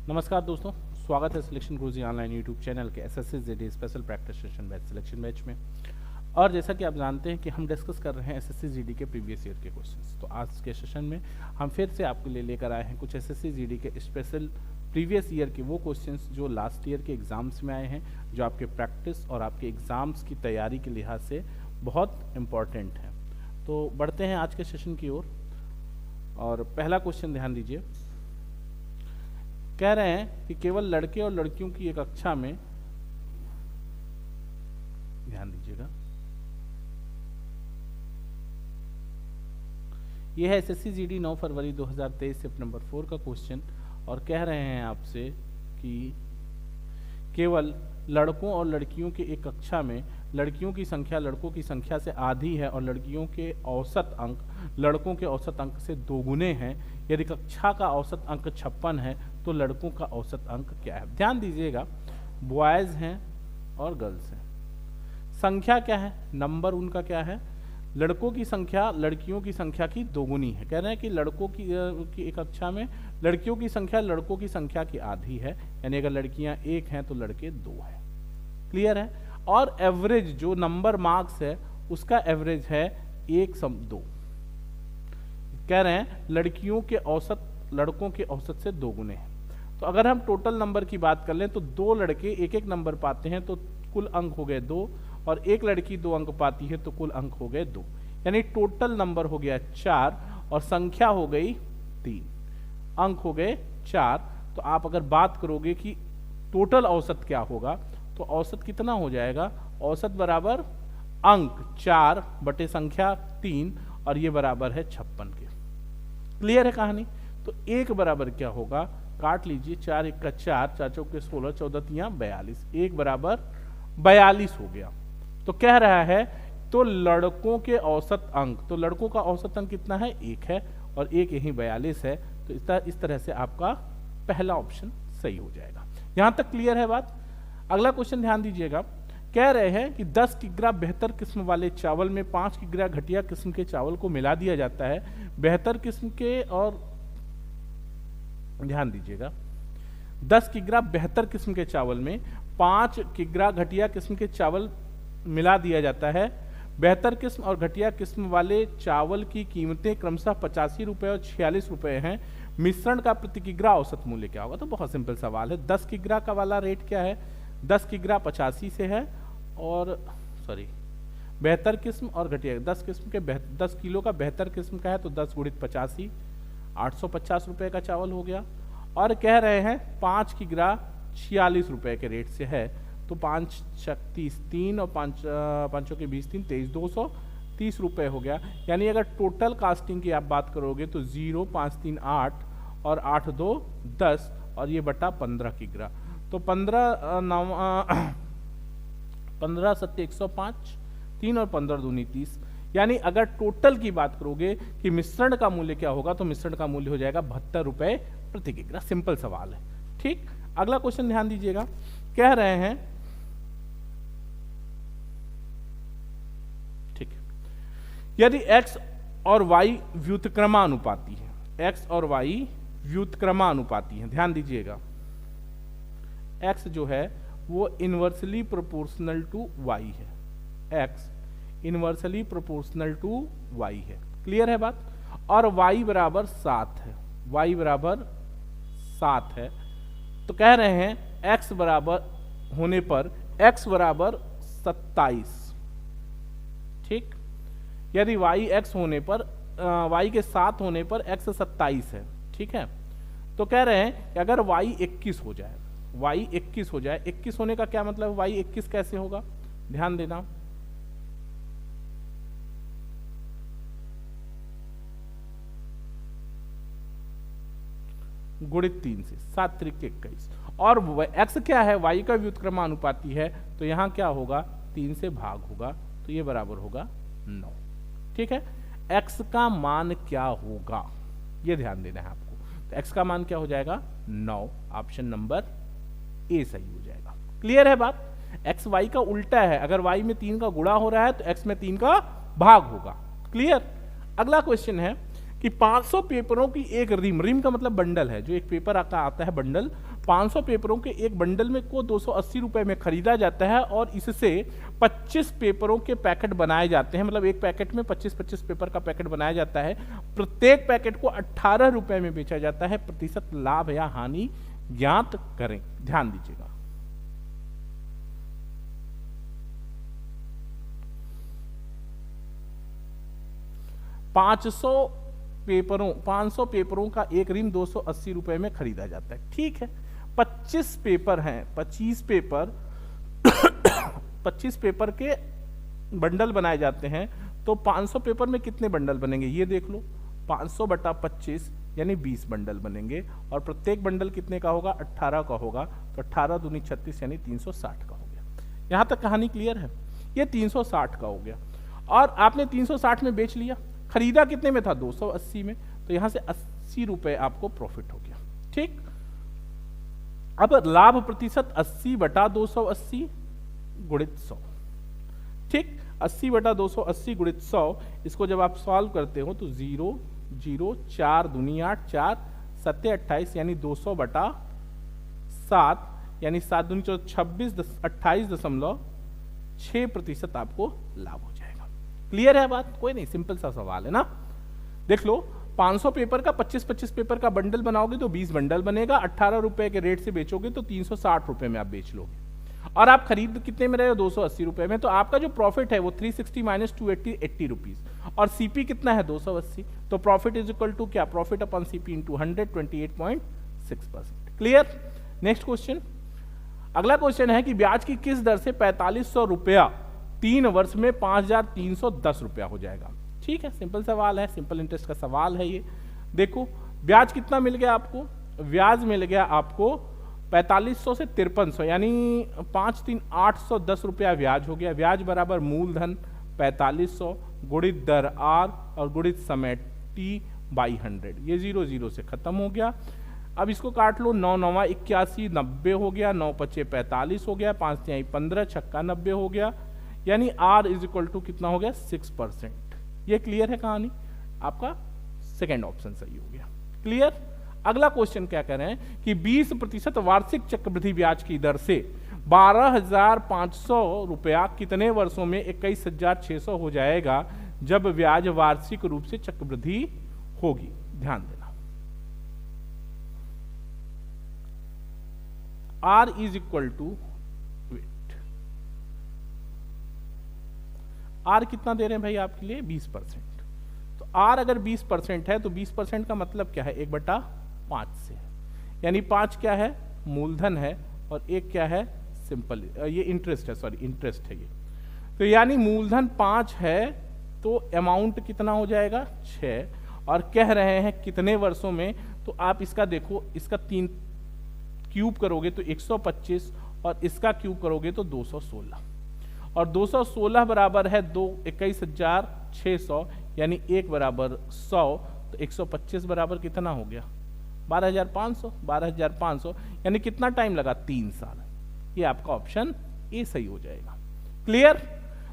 नमस्कार दोस्तों, स्वागत है सिलेक्शन गुरुजी ऑनलाइन यूट्यूब चैनल के SSC GD special practice session batch selection batch में। और जैसा कि आप जानते हैं कि हम डिस्कस कर रहे हैं एसएससी जीडी के प्रीवियस ईयर के क्वेश्चंस। तो आज के सेशन में हम फिर से आपके लिए लेकर आए हैं कुछ एसएससी जीडी के स्पेशल प्रीवियस ईयर के वो क्वेश्चंस जो लास्ट ईयर के एग्जाम्स में आए हैं, जो आपके प्रैक्टिस और आपके एग्जाम्स की तैयारी के लिहाज से बहुत इम्पॉर्टेंट है। तो बढ़ते हैं आज के सेशन की ओर। और पहला क्वेश्चन ध्यान दीजिए, कह रहे हैं कि केवल लड़के और लड़कियों की एक कक्षा में, ध्यान दीजिएगा, यह है एसएससी जीडी 9 फरवरी 2023 सिर्फ नंबर 4 का क्वेश्चन। और कह रहे हैं आपसे कि केवल लड़कों और लड़कियों के एक कक्षा में लड़कियों की संख्या लड़कों की संख्या से आधी है और लड़कियों के औसत अंक लड़कों के औसत अंक से दोगुने हैं। यदि कक्षा का औसत अंक 56 है तो लड़कों का औसत अंक क्या है। ध्यान दीजिएगा, बॉयज हैं और गर्ल्स हैं। संख्या क्या है, नंबर उनका क्या है, लड़कों की संख्या लड़कियों की संख्या की दोगुनी है। कह रहे हैं कि लड़कों की एक कक्षा में लड़कियों की संख्या लड़कों की संख्या की आधी है, यानी अगर लड़कियां 1 हैं तो लड़के 2 हैं। क्लियर है। और एवरेज जो नंबर मार्क्स है उसका एवरेज है 1/2। कह रहे हैं लड़कियों के औसत लड़कों के औसत से दोगुने हैं। तो अगर हम टोटल नंबर की बात कर लें तो 2 लड़के एक एक नंबर पाते हैं तो कुल अंक हो गए 2, और एक लड़की 2 अंक पाती है तो कुल अंक हो गए 2, यानी टोटल नंबर हो गया 4 और संख्या हो गई 3, अंक हो गए 4। तो आप अगर बात करोगे कि टोटल औसत क्या होगा तो औसत कितना हो जाएगा, औसत बराबर अंक 4 बटे संख्या 3 और ये बराबर है 56 के। क्लियर है कहानी। तो 1 बराबर क्या होगा, काट लीजिए, 4 1 का 4, 4 चौक के 16, 14 तियां 42, 1 बराबर 42 हो गया। तो कह रहा है तो लड़कों के औसत अंक, तो लड़कों का औसत अंक कितना है, 1 है और 1 यही 42 है। तो इस तरह से आपका पहला ऑप्शन सही हो जाएगा। यहां तक क्लियर है बात। अगला क्वेश्चन ध्यान दीजिएगा, कह रहे हैं कि 10 किग्रा बेहतर किस्म वाले चावल में 5 किग्रा घटिया किस्म के चावल को मिला दिया जाता है। बेहतर किस्म के, और ध्यान दीजिएगा, 10 किग्रा बेहतर किस्म के चावल में 5 किग्रा घटिया किस्म के चावल मिला दिया जाता है। बेहतर किस्म और घटिया किस्म वाले चावल की कीमतें क्रमशः 85 रुपये और 46 रुपये हैं। मिश्रण का प्रति किग्रा औसत मूल्य क्या होगा। तो बहुत सिंपल सवाल है। 10 किग्रा का वाला रेट क्या है, 10 किग्रा 85 से है, और बेहतर किस्म और घटिया 10 किस्म के 10 किलो का बेहतर किस्म का है तो 10 गुणित 85 850 रुपये का चावल हो गया। और कह रहे हैं 5 किग्रा 46 रुपये के रेट से है, तो 5 36 3 और 5 के 20 3 23 230 रुपये हो गया। यानी अगर टोटल कास्टिंग की आप बात करोगे तो 0 5 3 8 और 8 2 10 और ये बटा 15 किग्रा। तो 15 7 105, 3 और 15 दूनी 30। यानी अगर टोटल की बात करोगे कि मिश्रण का मूल्य क्या होगा तो मिश्रण का मूल्य हो जाएगा 72 रुपये प्रति किग्रा। सिंपल सवाल है। ठीक। अगला क्वेश्चन ध्यान दीजिएगा, कह रहे हैं, ठीक, यदि x और y व्युत्क्रमानुपाती है, x और y व्युत्क्रमानुपाती है, ध्यान दीजिएगा, x जो है वो इनवर्सली प्रोपोर्शनल टू y है, x inversely proportional to y है। क्लियर है बात। और y बराबर 7 है, y बराबर 7 है। तो कह रहे हैं x बराबर होने पर x बराबर 27। ठीक। यदि y x होने पर y के 7 होने पर x 27 है। ठीक है। तो कह रहे हैं कि अगर y 21 हो जाए, y 21 हो जाए, 21 होने का क्या मतलब, y 21 कैसे होगा, ध्यान देना, गुणित 3 से 7 त्रिक 21, और x क्या है, y का व्युत्क्रमानुपाती है, तो यहाँ क्या होगा, 3 से भाग होगा, तो ये बराबर होगा 9। ठीक है। x का मान क्या होगा, ये ध्यान देना है आपको। तो x का मान क्या हो जाएगा, 9। ऑप्शन नंबर ए सही हो जाएगा। क्लियर है बात। x y का उल्टा है, अगर y में 3 का गुणा हो रहा है तो x में 3 का भाग होगा। क्लियर। अगला क्वेश्चन है कि 500 पेपरों की एक रिम का मतलब बंडल है, जो एक पेपर आता है बंडल, 500 पेपरों के एक बंडल में को 280 रुपए में खरीदा जाता है और इससे 25 पेपरों के पैकेट बनाए जाते हैं, मतलब एक पैकेट में 25-25 पेपर का पैकेट बनाया जाता है। प्रत्येक पैकेट को 18 रुपए में बेचा जाता है। प्रतिशत लाभ या हानि ज्ञात करें। ध्यान दीजिएगा, 500 पेपरों का एक रिम 280 रुपए में खरीदा जाता है। ठीक है, 25 पेपर हैं, 25 पेपर के बंडल बनाए जाते हैं। तो 500 पेपर में कितने बंडल बनेंगे ये देख लो, 500 बटा 25 यानी 20 बंडल बनेंगे और प्रत्येक बंडल कितने का होगा, 18 का होगा। तो 18 दूनी 36 यानी 360 का हो गया। यहां तक कहानी क्लियर है? ये 360 का हो गया और आपने 360 में बेच लिया। खरीदा कितने में था, 280 में, तो यहां से 80 रुपए आपको प्रॉफिट हो गया। ठीक, अब लाभ प्रतिशत 80 बटा 280 गुणित 100। ठीक, 80 बटा 280 गुणित 100, इसको जब आप सॉल्व करते हो तो 0 0 4 दूनी 8 4 7 28 यानी 200 बटा 7 यानी 7 दूनी 26 28.6% आपको लाभ हो जाएगा। क्लियर है बात? कोई नहीं, सिंपल सा सवाल है ना। देख लो, 500 पेपर का 25-25 पेपर का बंडल बनाओगे तो 20 बंडल बनेगा। 18 रुपए के रेट से बेचोगे तो 360 रुपए में आप बेच लोगे और आप खरीद कितने में रहे हो, 280 रुपए में। तो आपका जो प्रॉफिट है वो 360 माइनस 280 80 रुपीज और सीपी कितना है, 280। तो प्रॉफिट इज इक्वल टू क्या, profit upon CP into 100 28.6%। Clear? Next question, अगला क्वेश्चन है कि ब्याज की किस दर से 4500 रुपया 3 वर्ष में 5310 रुपया हो जाएगा। ठीक है, सिंपल सवाल है, सिंपल इंटरेस्ट का सवाल है ये। देखो, ब्याज कितना मिल गया आपको, ब्याज मिल गया आपको 4500 से 5300 यानी 5 3 810 रुपया ब्याज हो गया। ब्याज बराबर मूलधन 4500 गुणित दर आर और गुणित समय टी बाई 100। ये 0 0 से खत्म हो गया। अब इसको काट लो, 9 9 81 90 हो गया, 9 5 45 हो गया, 5 3 15 छक्का 90 हो गया, यानी आर इज इक्वल टू कितना हो गया, 6%। ये क्लियर है कहानी? आपका सेकेंड ऑप्शन सही हो गया। क्लियर? अगला क्वेश्चन क्या कह रहे हैं कि 20% वार्षिक चक्रवृद्धि ब्याज की दर से 12,500 रुपया कितने वर्षों में 21,600 हो जाएगा जब ब्याज वार्षिक रूप से चक्रवृद्धि होगी। ध्यान देना, R is equal to weight, R कितना दे रहे हैं भाई आपके लिए, 20%। तो R अगर 20% है तो 20% का मतलब क्या है, 1/5 से, यानी 5 क्या है, मूलधन है और 1 क्या है, सिंपल, ये इंटरेस्ट है, सॉरी इंटरेस्ट है ये। तो यानी मूलधन 5 है तो अमाउंट कितना हो जाएगा, 6, और कह रहे हैं कितने वर्षों में। तो आप इसका देखो, इसका 3 क्यूब करोगे तो 125 और इसका क्यूब करोगे तो 216 और 216 बराबर है 21,600 यानी 1 बराबर 100। तो 125 बराबर कितना हो गया, 12,500। 12,500 यानी कितना टाइम लगा, 3 साल। ये आपका ऑप्शन ए सही हो जाएगा। क्लियर?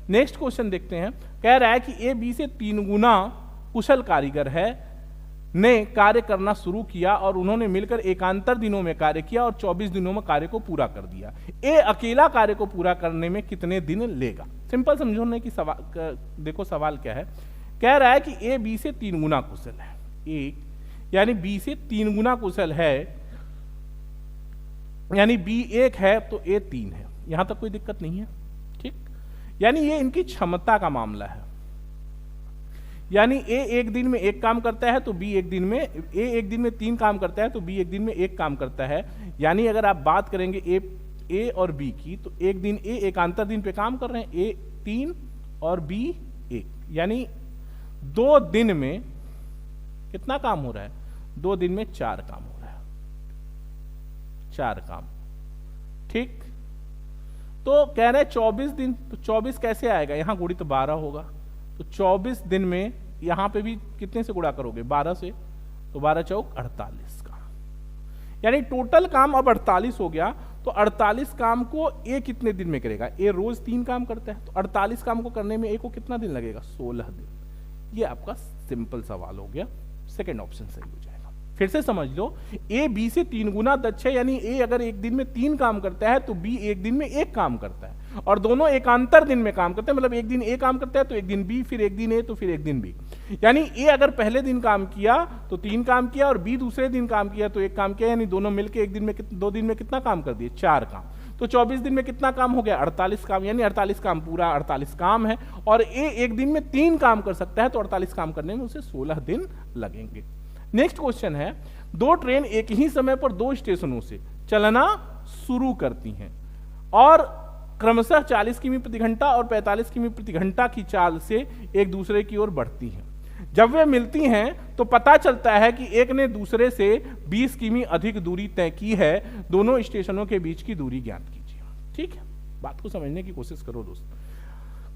नेक्स्ट क्वेश्चन देखते हैं। कह रहा है कि ए बी से 3 गुना कुशल कारीगर है ने कार्य करना शुरू किया और उन्होंने मिलकर एकांतर दिनों में कार्य किया और 24 दिनों में कार्य को पूरा कर दिया। ए अकेला कार्य को पूरा करने में कितने दिन लेगा। सिंपल समझने की सवाल, देखो सवाल क्या है, कह रहा है कि ए बी से 3 गुना कुशल है, एक यानी बी से 3 गुना कुशल है, यानी बी 1 है तो ए 3 है। यहां तक कोई दिक्कत नहीं है, ठीक। यानी ये इनकी क्षमता का मामला है, यानी ए एक दिन में 1 काम करता है तो बी एक दिन में, ए एक दिन में 3 काम करता है तो बी एक दिन में 1 काम करता है। यानी अगर आप बात करेंगे ए और बी की, तो एक दिन ए एकांतर दिन पे काम कर रहे हैं, ए 3 और बी 1, यानी 2 दिन में कितना काम हो रहा है, 2 दिन में 4 काम हो रहा है, 4 काम, ठीक। तो कह रहे हैं 24 दिन, तो 24 कैसे आएगा, यहां गुणित 12 होगा, तो 24 दिन में यहां पे भी कितने से गुणा करोगे, 12 से, तो 12 चौक 48 का, यानी टोटल काम अब 48 हो गया। तो 48 काम को ए कितने दिन में करेगा, ए रोज 3 काम करता है, तो 48 काम को करने में ए को कितना दिन लगेगा, 16 दिन। ये आपका सिंपल सवाल हो गया, सेकेंड ऑप्शन सही हो जाएगा। फिर से समझ लो, ए बी से 3 गुना दक्ष है, यानी ए अगर एक दिन में 3 काम करता है तो बी एक दिन में 1 काम करता है, और दोनों एकांतर दिन में काम करते हैं, मतलब एक दिन ए काम करता है तो एक दिन बी, फिर एक दिन ए तो फिर एक दिन बी। यानी ए अगर पहले दिन काम किया तो 3 काम किया, और बी दूसरे दिन काम किया तो 1 काम किया, यानी दोनों मिलकर एक दिन में 2 दिन में कितना काम कर दिए, 4 काम। तो 24 दिन में कितना काम हो गया, 48 काम, यानी 48 काम, पूरा 48 काम है, और ए एक दिन में 3 काम कर सकता है, तो 48 काम करने में उसे 16 दिन लगेंगे। नेक्स्ट क्वेश्चन है, 2 ट्रेन एक ही समय पर 2 स्टेशनों से चलना शुरू करती हैं और क्रमशः 40 किमी प्रति घंटा और 45 किमी प्रति घंटा की चाल से एक दूसरे की ओर बढ़ती हैं। जब वे मिलती हैं तो पता चलता है कि एक ने दूसरे से 20 किमी अधिक दूरी तय की है। दोनों स्टेशनों के बीच की दूरी ज्ञात कीजिए। ठीक है, बात को समझने की कोशिश करो दोस्तों।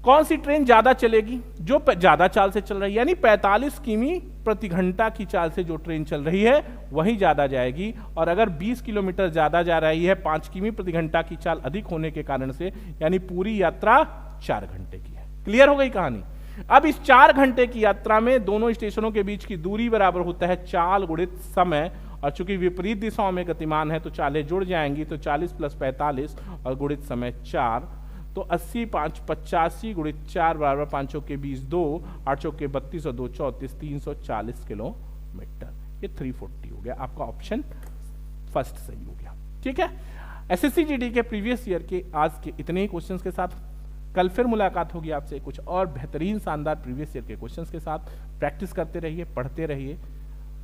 कौन सी ट्रेन ज्यादा चलेगी, जो ज्यादा चाल से चल रही है, यानी 45 किमी प्रति घंटा की चाल से जो ट्रेन चल रही है वही ज्यादा जाएगी, और अगर 20 किलोमीटर ज्यादा जा रही है 5 किमी प्रति घंटा की चाल अधिक होने के कारण से, यानी पूरी यात्रा 4 घंटे की है। क्लियर हो गई कहानी। अब इस 4 घंटे की यात्रा में दोनों स्टेशनों के बीच की दूरी बराबर होता है चाल गुणित समय, और चूंकि विपरीत दिशाओं में गतिमान है तो चालें जुड़ जाएंगी, तो 40 + 45 और गुणित समय 4, तो 80 5 85 गुणित 4 बराबर 5 के 20 2, 8 के 32 और 2 34, 340 किलोमीटर। ये 340 हो गया, आपका ऑप्शन फर्स्ट सही हो गया। ठीक है, एसएससी जीडी के प्रीवियस ईयर के आज के इतने ही क्वेश्चंस के साथ कल फिर मुलाकात होगी आपसे कुछ और बेहतरीन शानदार प्रीवियस ईयर के क्वेश्चंस के साथ। प्रैक्टिस करते रहिए, पढ़ते रहिए।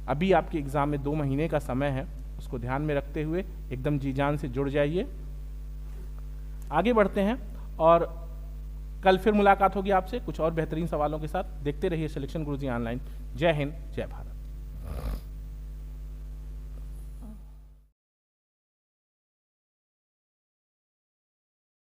अभी आपके एग्जाम में 2 महीने का समय है, उसको ध्यान में रखते हुए एकदम जी जान से जुड़ जाइए। आगे बढ़ते हैं और कल फिर मुलाकात होगी आपसे कुछ और बेहतरीन सवालों के साथ। देखते रहिए सिलेक्शन गुरुजी ऑनलाइन। जय हिंद, जय भारत।